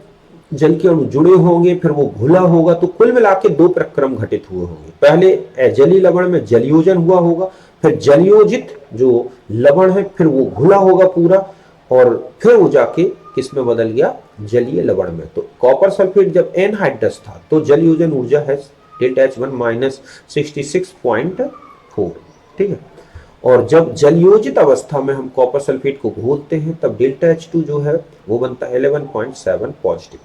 जल के अणु जुड़े होंगे फिर वो घुला होगा, तो कुल मिला के 2 प्रक्रम घटित हुए होंगे। पहले अजलीय लवण में जलयोजन हुआ होगा, फिर जलयोजित जो लवण है फिर वो घुला होगा पूरा, और फिर वो जाके किस में बदल गया, जलीय लवण में। तो कॉपर सल्फेट जब एनहाइड्रस था तो जलयोजन ऊर्जा है डेल्टा H1 माइनस 66.4, ठीक है। और जब जलयोजित अवस्था में हम कॉपर सल्फेट को घोलते हैं तब डेल्टा H2 जो है वो बनता है 11.7 पॉजिटिव।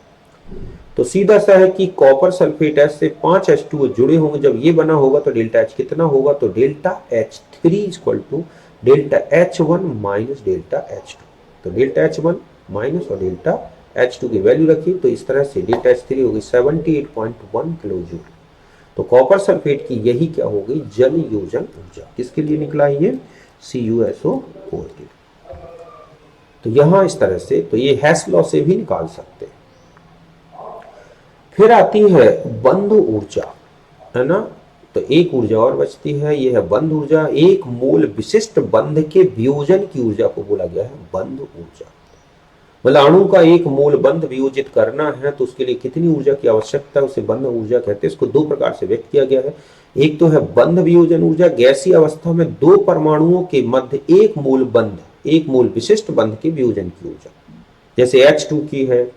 तो सीधा सा है कि कॉपर सल्फेट H से 5 H2O जुड़े होंगे, जब ये बना होगा तो डेल्टा H कितना होगा, तो delta H3 equal to delta H1 minus delta H2। तो डेल्टा H1 माइनस और डेल्टा H2 की वैल्यू रखी, तो इस तरह से डेल्टा H3 होगी 78.1 किलो जूल। तो कॉपर सल्फेट की यही क्या हो गई, जल योजन ऊर्जा। किसके लिए निकला ये, CuSO4 के। तो यहां इस तरह से, तो ये हेस लॉ से भी निकाल सकते हैं। फिर आती है बंध ऊर्जा, है ना। तो एक ऊर्जा और बचती है, ये है बंध ऊर्जा। एक मोल विशिष्ट बंध के वियोजन की ऊर्जा को बोला गया है बंध ऊर्जा। मतलब अणु का एक मोल बंध वियोजित करना है तो उसके लिए कितनी ऊर्जा की आवश्यकता है, उसे बंध ऊर्जा कहते हैं। इसको दो प्रकार से व्यक्त किया गया है। एक तो है बंध वियोजन ऊर्जा, गैसीय अवस्था में दो परमाणुओं के मध्य एक मोल बंध, एक मोल विशिष्ट बंध के वियोजन की ऊर्जा। जैसे H2 की है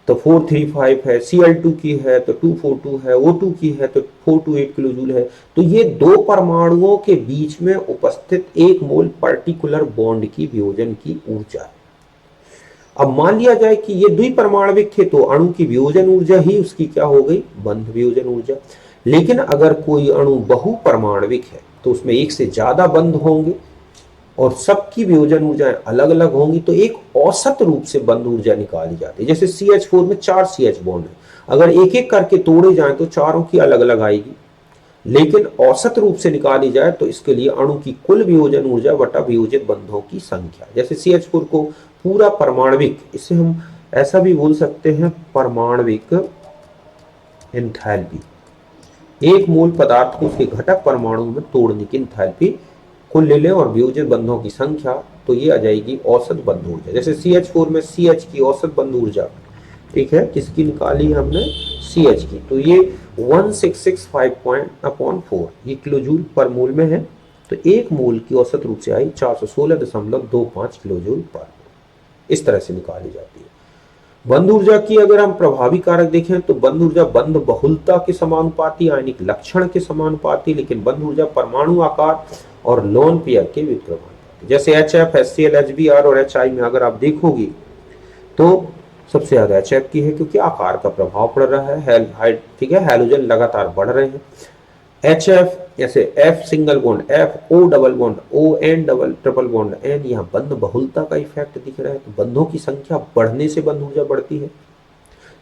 तो 435 है, Cl2 की है तो 242 है, O2 की है तो 428 किलो जूल है। तो ये दो परमाणुओं के बीच में उपस्थित एक मोल पर्टिकुलर बॉन्ड की वियोजन की ऊर्जा है। अब मान लिया जाए कि ये द्विपरमाणविक थे तो अणु की वियोजन ऊर्जा ही उसकी क्या हो गई, बंध वियोजन ऊर्जा। लेकिन अगर कोई अणु बहुपरमाणविक है तो उसमें एक से ज्यादा बंध होंगे और सबकी वियोजन ऊर्जाएं अलग अलग होंगी, तो एक औसत रूप से बंध ऊर्जा निकाली जाती है। जैसे CH4 में 4 CH बॉन्ड है, अगर एक एक करके तोड़े जाएं तो चारों की अलग अलग आएगी, लेकिन औसत रूप से निकाली जाए तो इसके लिए अणु की कुल वियोजन ऊर्जा बटा वियोजित बंधों की संख्या। जैसे CH4 को पूरा परमाणविक, इसे हम ऐसा भी बोल सकते हैं परमाणविक एंथैल्पी, एक मोल पदार्थ को उसके घटक परमाणु में तोड़ने की एंथैल्पी को ले लें और वियोजन बंधों की संख्या, तो ये आ जाएगी औसत बंध ऊर्जा। जैसे CH4 में CH की औसत बंध ऊर्जा, ठीक है, किसकी निकाली हमने, CH की, तो ये 1665/4 ये किलो जूल पर मोल में है। तो एक मोल की औसत रूप से आई 416.25 किलो जूल पर मोल। इस तरह से निकाली जाती है। बंध ऊर्जा की अगर हम प्रभावी कारक देखें तो बंध ऊर्जा बंध बहुलता के समानुपाती, आयनिक लक्षण के समानुपाती, लेकिन बंध ऊर्जा परमाणु आकार और लोन पेयर के व्युत्क्रमानुपाती। जैसे HF, HCl, HBr और HI में अगर आप देखोगे तो सबसे ज्यादा HF की है क्योंकि आकार का प्रभाव पड़ रहा है, ठीक है, हैलोजन लगातार बढ़ रहे हैं। HF जैसे F single bond F, O double bond O, N double triple bond N, यहाँ बंध बहुलता का इफेक्ट दिख रहा है। तो बंधों की संख्या बढ़ने से बंध ऊर्जा बढ़ती है।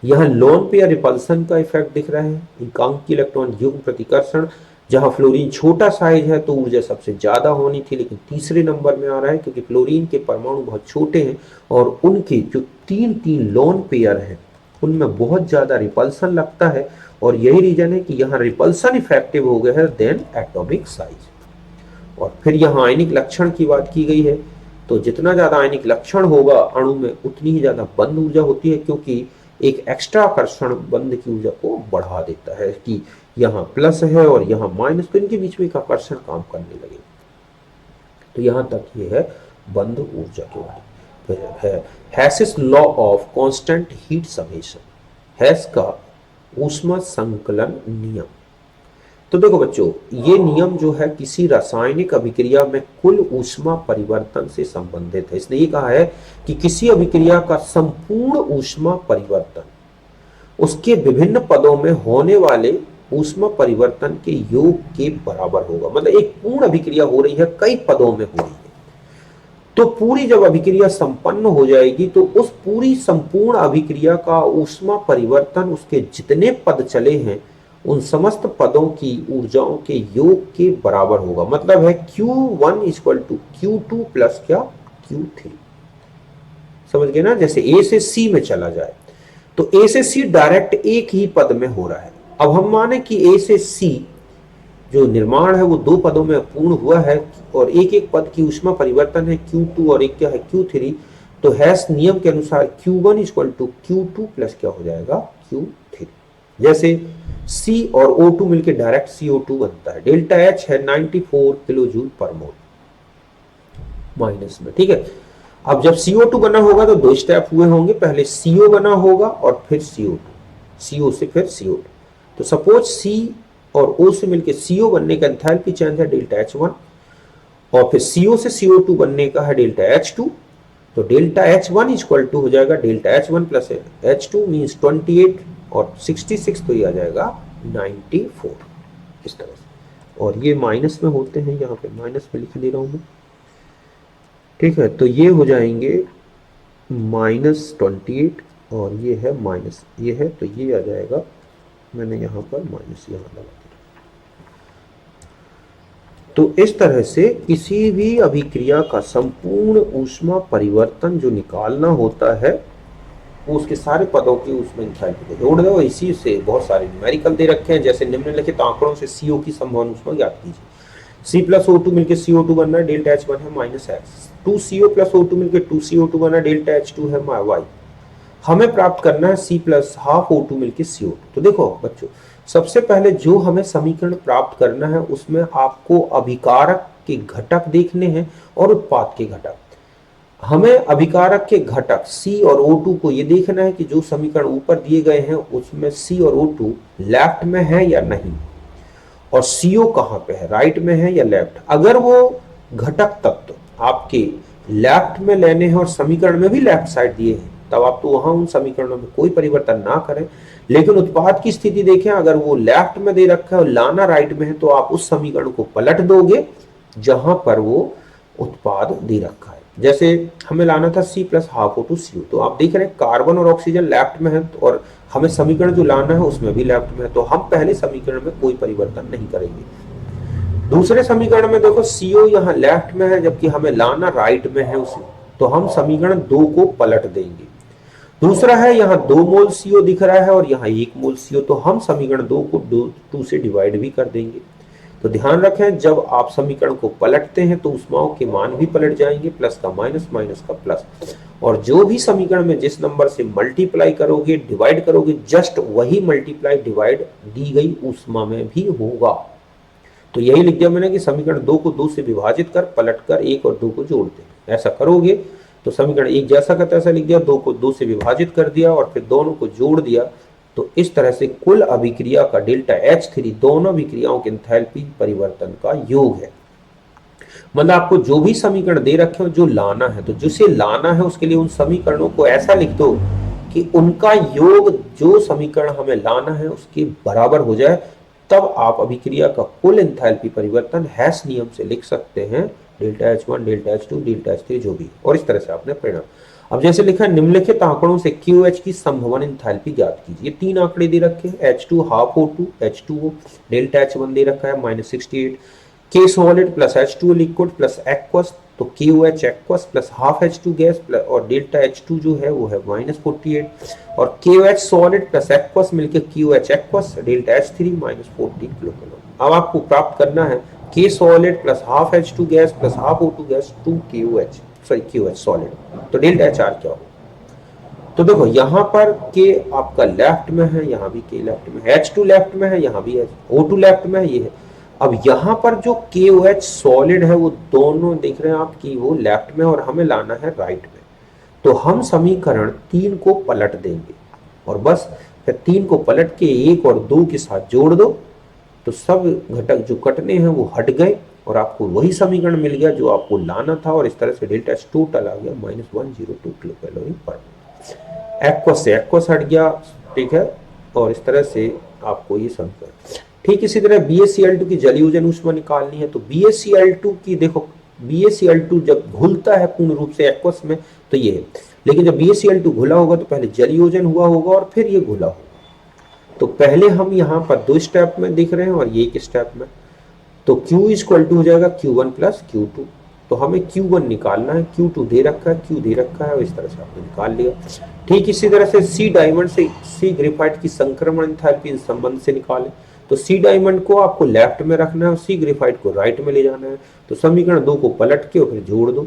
यहाँ लोन पेयर रिपल्सन का इफेक्ट दिख रहा है, एकांकी इलेक्ट्रॉन युग्म प्रतिकर्षण, जहां फ्लोरीन छोटा साइज है तो ऊर्जा सबसे ज्यादा होनी थी, लेकिन तीसरे नंबर में आ रहा है क्योंकि फ्लोरीन के परमाणु बहुत छोटे हैं और उनके जो तीन तीन लोन पेयर हैं उनमें बहुत ज्यादा रिपल्सन लगता है, और यही रीजन है कि यहाँ रिपल्सन इफेक्टिव हो गया है देन एटॉमिक साइज। और फिर यहाँ आयनिक लक्षण की बात की गई है, तो जितना ज्यादा आयनिक लक्षण होगा अणु में उतनी ही ज्यादा बंध ऊर्जा होती है, क्योंकि एक एक्स्ट्रा आकर्षण बंध की ऊर्जा को बढ़ा देता है कि यहाँ प्लस है और यहाँ माइनस, तो इनके बीच में एक आकर्षण काम करने लगे। तो यहाँ तक ये है बंध ऊर्जा के बारे में। है Hess's law of constant heat summation, Hess का ऊष्मा संकलन नियम। तो देखो बच्चों, ये नियम जो है किसी रासायनिक अभिक्रिया में कुल ऊष्मा परिवर्तन से संबंधित है। इसने ये कहा है कि किसी अभिक्रिया का संपूर्ण ऊष्मा परिवर्तन उसके विभिन्न पदों में होने वाले ऊष्मा परिवर्तन के योग के बराबर होगा। मतलब एक पूर्ण अभिक्रिया हो रही है, कई पदों में हो रही है, तो पूरी जब अभिक्रिया संपन्न हो जाएगी तो उस पूरी संपूर्ण अभिक्रिया का ऊष्मा परिवर्तन उसके जितने पद चले हैं उन समस्त पदों की ऊर्जाओं के योग के बराबर होगा। मतलब है Q1 equal to Q2 plus क्या, Q3। समझ गए ना। जैसे A से C में चला जाए तो A से C डायरेक्ट एक ही पद में हो रहा है। अब हम माने कि A से C जो निर्माण है वो दो पदों में पूर्ण हुआ है और एक एक पद की ऊष्मा परिवर्तन है Q2 और एक क्या है Q3। तो हैस नियम के अनुसार Q1 equal to Q2 plus क्या हो जाएगा, Q3। जैसे C और O2 मिलकर डायरेक्ट CO2 बनता है। डेल्टा H है 94 किलो जूल पर मोल माइनस में, ठीक है। अब जब CO2 बना होगा तो दो स्टेप हुए होंगे, पहले CO बना होगा और फिर CO2, CO से फिर CO2। तो सपोज C और O से मिलकर CO बनने का एंथैल्पी चेंज है डेल्टा H1, और फिर CO से CO2 बनने का है डेल्टा H2, तो डेल्टा H1 इक्वल टू हो जाएगा delta H1 plus H2 means 28 और 66, तो ये आ जाएगा 94 इस तरह से। और ये माइनस में होते हैं, यहाँ पे माइनस में लिख दे रहा हूँ मैं, ठीक है। तो ये हो जाएंगे -28 और ये है माइनस, ये है, तो ये आ जाएगा, मैंने यहाँ पर माइनस यहाँ लगा दिया। तो इस तरह से किसी भी अभिक्रिया का संपूर्ण ऊष्मा परिवर्तन जो निकालना होता है वो उसके सारे पदों की ऊष्मा एंथैल्पी को जोड़ दो। इसी से बहुत सारे न्यूमेरिकल दे रखे हैं, जैसे निम्नलिखित आंकड़ों से CO की संभावना ऊष्मा ज्ञात कीजिए। C प्लस O2 मिलकर CO2 बन रहा है, डेल्टा H1 है -x। 2CO प्लस O2 मिलकर 2CO2 बन रहा है, डेल्टा H2 है y। हमें प्राप्त करना है C प्लस हाफ O2 मिलकर CO2। तो देखो बच्चों, सबसे पहले जो हमें समीकरण प्राप्त करना है उसमें आपको अभिकारक के घटक देखने हैं और उत्पाद के घटक। हमें अभिकारक के घटक C और O2 को ये देखना है कि जो समीकरण ऊपर दिए गए हैं उसमें C और O2 लेफ्ट में है या नहीं, और CO कहाँ पे है, राइट में है या लेफ्ट। अगर वो घटक तत्व आपके लेफ्ट में लेने हैं और समीकरण में भी लेफ्ट साइड दिए हैं, तब आप तो वहां उन समीकरणों में कोई परिवर्तन ना करें। लेकिन उत्पाद की स्थिति देखें, अगर वो लेफ्ट में दे रखा है और लाना राइट में है, तो आप उस समीकरण को पलट दोगे जहां पर वो उत्पाद दे रखा है। जैसे हमें लाना था C plus half O2 CO, तो आप देख रहे हैं कार्बन और ऑक्सीजन लेफ्ट में है, और हमें समीकरण जो लाना है उसमें भी लेफ्ट में है, तो हम पहले समीकरण में कोई परिवर्तन नहीं करेंगे। दूसरे समीकरण में देखो CO यहाँ लेफ्ट में है जबकि हमें लाना राइट में है उसे, तो हम समीकरण 2 को पलट देंगे। दूसरा है यहाँ 2 मोल CO दिख रहा है और यहाँ 1 मोल CO, तो हम समीकरण 2 को 2 से डिवाइड भी कर देंगे। तो ध्यान रखें, जब आप समीकरण को पलटते हैं तो ऊष्माओं के मान भी पलट जाएंगे, प्लस का माइनस, माइनस का प्लस, और जो भी समीकरण में जिस नंबर से मल्टीप्लाई करोगे, डिवाइड करोगे, जस्ट वही मल्टीप्लाई डिवाइड दी गई ऊष्मा में भी होगा। तो यही लिख दिया मैंने कि समीकरण 2 को 2 से विभाजित कर पलट कर 1 और 2 को जोड़ दें। ऐसा करोगे तो समीकरण 1 जैसा का तैसा लिख दिया, 2 को 2 से विभाजित कर दिया और फिर दोनों को जोड़ दिया। तो इस तरह से कुल अभिक्रिया का डेल्टा H3 दोनों अभिक्रियाओं के एंथैल्पी परिवर्तन का योग है। मतलब आपको जो भी समीकरण दे रखे हो जो लाना है, तो जिसे लाना है उसके लिए उन समीकरणों को ऐसा लिख दो कि उनका योग जो समीकरण हमें लाना है उसके बराबर हो जाए, तब आप अभिक्रिया का कुल एंथैल्पी परिवर्तन हैश नियम से लिख सकते हैं, delta H1, delta H2, delta H3 जो भी, और इस तरह से आपने परिणाम। अब जैसे लिखा है निम्नलिखित आंकड़ों से QH की संभावना एंथैल्पी ज्ञात कीजिए। 3 आंकड़े दे रखे हैं, H2 half O2 H2O, delta H1 दे रखा है -68, K solid plus H2O liquid plus aqueous, तो KOH aqueous plus half H2 gas और डेल्टा H2 जो है वो है -48, और KOH सॉलिड प्लस एक्वस मिलकर QH aqueous, delta H3 -14 kilocalorie. अब आपको प्राप्त करना है K solid plus half H2 gas plus half O2 gas 2 QH solid, तो डेल्टा HR क्या हो। तो देखो यहाँ पर K आपका लेफ्ट में है, यहाँ भी K लेफ्ट में है, H2 लेफ्ट में है, यहाँ भी O2 लेफ्ट में है, ये है। अब यहाँ पर जो KOH सॉलिड है वो दोनों देख रहे हैं आप कि वो लेफ्ट में और हमें लाना है राइट में, तो हम समीकरण 3 को पलट देंगे और बस फिर 3 को पलट के 1 और 2 के साथ जोड़ दो, तो सब घटक जो कटने हैं वो हट गए और आपको वही समीकरण मिल गया जो आपको लाना था, और इस तरह से डेल्टा H टोटल आ गया -102 किलो कैलोरी पर। एक्वस से एक्वस हट गया, ठीक है, और इस तरह से आपको ये समीकरण। ठीक इसी तरह BaCl2 की जलयोजन ऊष्मा निकालनी है, तो BaCl2 की देखो, BaCl2 जब घुलता है पूर्ण रूप से एक्वस में तो ये है, लेकिन जब BaCl2 घुला होगा तो पहले जलयोजन हुआ होगा और फिर ये घुला होगा। तो पहले हम यहाँ पर 2 स्टेप में दिख रहे हैं और ये 1 स्टेप में, तो Q इक्वल टू हो जाएगा Q1 प्लस Q2, तो हमें Q1 निकालना है, Q2 दे रखा है, Q दे रखा है, और इस तरह से आपने निकाल लिया। ठीक इसी तरह से C डायमंड से C ग्रेफाइट की संक्रमण एंथैल्पी इस संबंध से निकालें, तो C डायमंड को आपको लेफ्ट में रखना है और C ग्रेफाइट को राइट में ले जाना है, तो समीकरण 2 को पलट के और फिर जोड़ दो,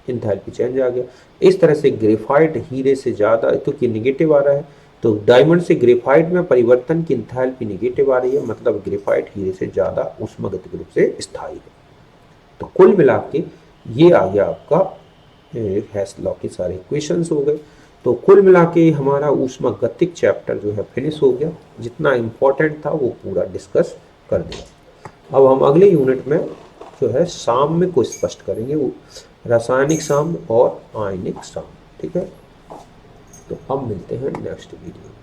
एंथैल्पी चेंज आ गया। इस तरह से ग्रेफाइट हीरे से ज्यादा, क्योंकि निगेटिव आ रहा है, तो डायमंड से ग्रेफाइट में परिवर्तन की एंथैल्पी निगेटिव आ रही है, मतलब ग्रेफाइट हीरे से ज्यादा ऊष्मागतिक रूप से स्थायी है। तो कुल मिला के ये आ गया आपका हेस लॉ के सारे इक्वेशंस हो गए। तो कुल मिला के हमारा ऊष्मागतिक चैप्टर जो है फिनिश हो गया, जितना इंपॉर्टेंट था वो पूरा डिस्कस कर दिया। अब हम अगले यूनिट में जो है साम्य को स्पष्ट करेंगे, वो रासायनिक साम्य और आयनिक साम्य। ठीक है, तो अब मिलते हैं नेक्स्ट वीडियो में।